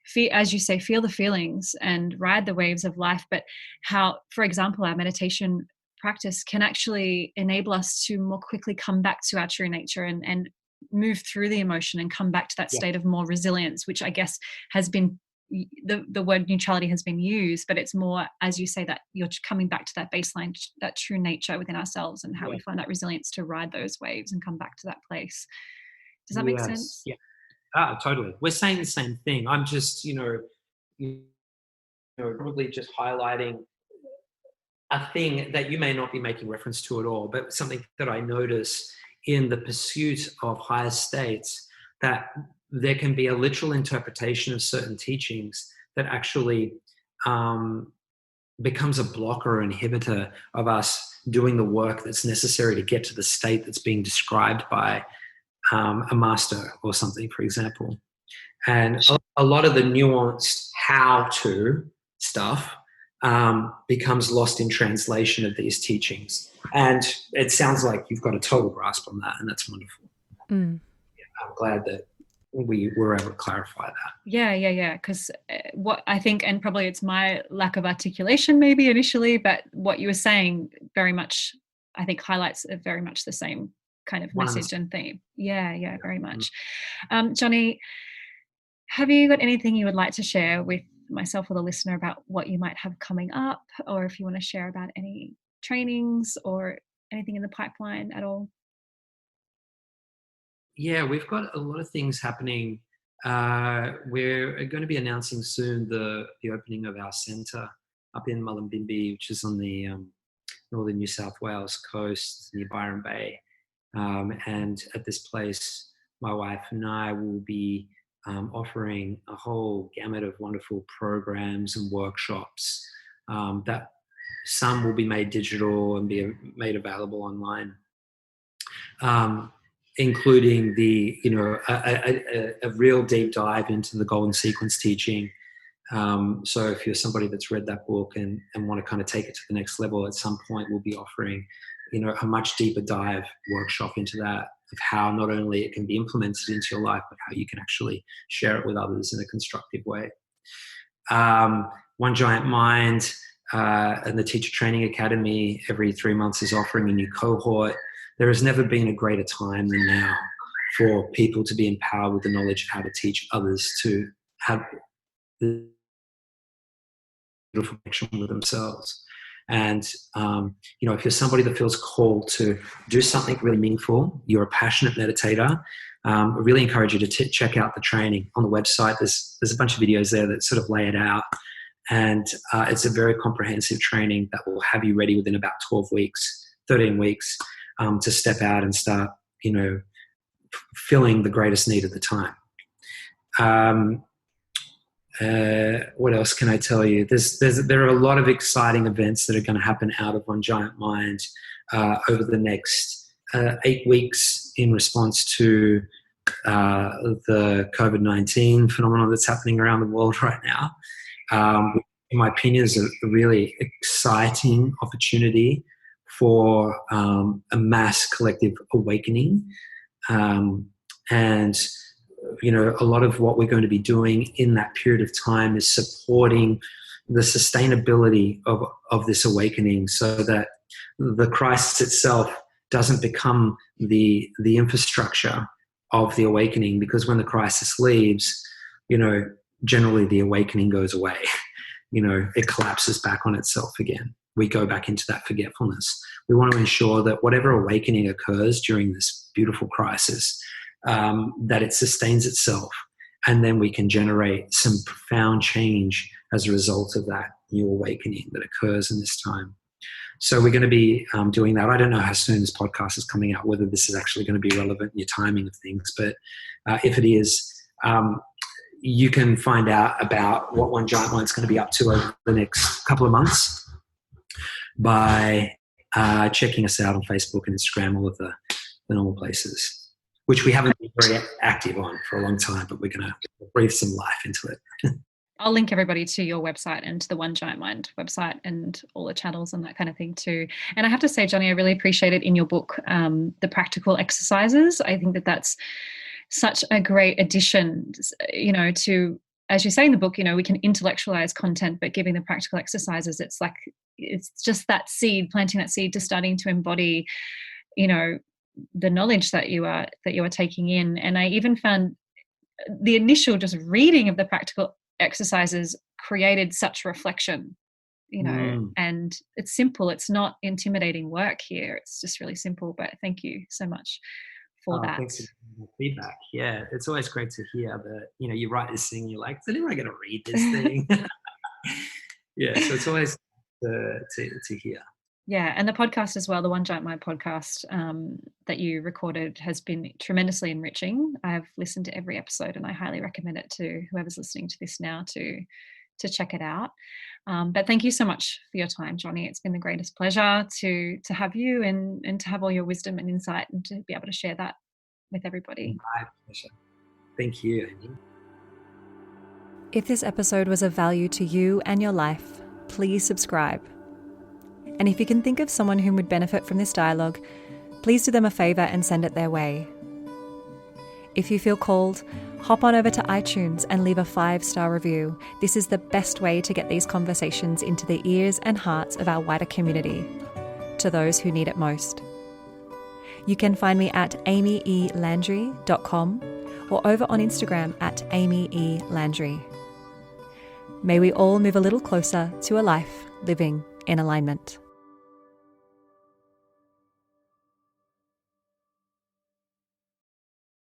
feel, as you say, feel the feelings and ride the waves of life, but how, for example, our meditation practice can actually enable us to more quickly come back to our true nature and move through the emotion and come back to that state of more resilience, which I guess has been, the word neutrality has been used, but it's more, as you say, that you're coming back to that baseline, that true nature within ourselves, and how we find that resilience to ride those waves and come back to that place. Does that make sense? Yeah. Totally. We're saying the same thing. I'm just, probably just highlighting a thing that you may not be making reference to at all, but something that I notice in the pursuit of higher states, that there can be a literal interpretation of certain teachings that actually becomes a blocker or inhibitor of us doing the work that's necessary to get to the state that's being described by a master or something, for example. And a lot of the nuanced how-to stuff becomes lost in translation of these teachings. And it sounds like you've got a total grasp on that, and that's wonderful. Mm. I'm glad that we were able to clarify that. Yeah. Because what I think, and probably it's my lack of articulation maybe initially, but what you were saying very much, I think, highlights very much the same kind of message and theme. Yeah, very much. Jonni, have you got anything you would like to share with myself or the listener about what you might have coming up, or if you want to share about any trainings or anything in the pipeline at all? Yeah, we've got a lot of things happening. We're going to be announcing soon the opening of our centre up in Mullumbimby, which is on the northern New South Wales coast near Byron Bay. And at this place, my wife and I will be offering a whole gamut of wonderful programs and workshops that some will be made digital and be made available online. Including a real deep dive into the golden sequence teaching. So if you're somebody that's read that book and want to kind of take it to the next level, at some point we'll be offering, a much deeper dive workshop into that, of how not only it can be implemented into your life, but how you can actually share it with others in a constructive way. One Giant Mind and the Teacher Training Academy every 3 months is offering a new cohort. There has never been a greater time than now for people to be empowered with the knowledge of how to teach others to have the beautiful connection with themselves. And, if you're somebody that feels called to do something really meaningful, you're a passionate meditator, I really encourage you to check out the training on the website. There's a bunch of videos there that sort of lay it out. And it's a very comprehensive training that will have you ready within about 13 weeks, to step out and start, filling the greatest need at the time. What else can I tell you? There are a lot of exciting events that are going to happen out of One Giant Mind over the next 8 weeks in response to the COVID-19 phenomenon that's happening around the world right now. In my opinion, is a really exciting opportunity for a mass collective awakening. And a lot of what we're going to be doing in that period of time is supporting the sustainability of this awakening, so that the crisis itself doesn't become the infrastructure of the awakening, because when the crisis leaves, generally the awakening goes away. It collapses back on itself again. We go back into that forgetfulness. We want to ensure that whatever awakening occurs during this beautiful crisis, that it sustains itself, and then we can generate some profound change as a result of that new awakening that occurs in this time. So we're going to be doing that. I don't know how soon this podcast is coming out, whether this is actually going to be relevant in your timing of things, but if it is, you can find out about what One Giant Mind's going to be up to over the next couple of months by checking us out on Facebook and Instagram, all of the normal places, which we haven't been very active on for a long time, but we're going to breathe some life into it. I'll link everybody to your website and to the One Giant Mind website and all the channels and that kind of thing too. And I have to say, Jonni, I really appreciate it in your book, the practical exercises. I think that that's such a great addition, to, as you say in the book, we can intellectualize content, but giving the practical exercises, it's just that seed, planting that seed to starting to embody, the knowledge that you are taking in. And I even found the initial just reading of the practical exercises created such reflection, and it's simple. It's not intimidating work here. It's just really simple, but thank you so much for that. Thanks for the feedback. Yeah, it's always great to hear that, you write this thing, you're like, is anyone going to read this thing? Yeah, so it's always to hear. Yeah, and the podcast as well, the One Giant Mind podcast that you recorded has been tremendously enriching. I've listened to every episode and I highly recommend it to whoever's listening to this now to check it out. But thank you so much for your time, Jonni. It's been the greatest pleasure to have you and to have all your wisdom and insight and to be able to share that with everybody. My pleasure. Thank you, Amy. If this episode was of value to you and your life, please subscribe. And if you can think of someone who would benefit from this dialogue, please do them a favour and send it their way. If you feel called, hop on over to iTunes and leave a 5-star review. This is the best way to get these conversations into the ears and hearts of our wider community, to those who need it most. You can find me at amyelandry.com or over on Instagram at amyelandry. May we all move a little closer to a life living in alignment.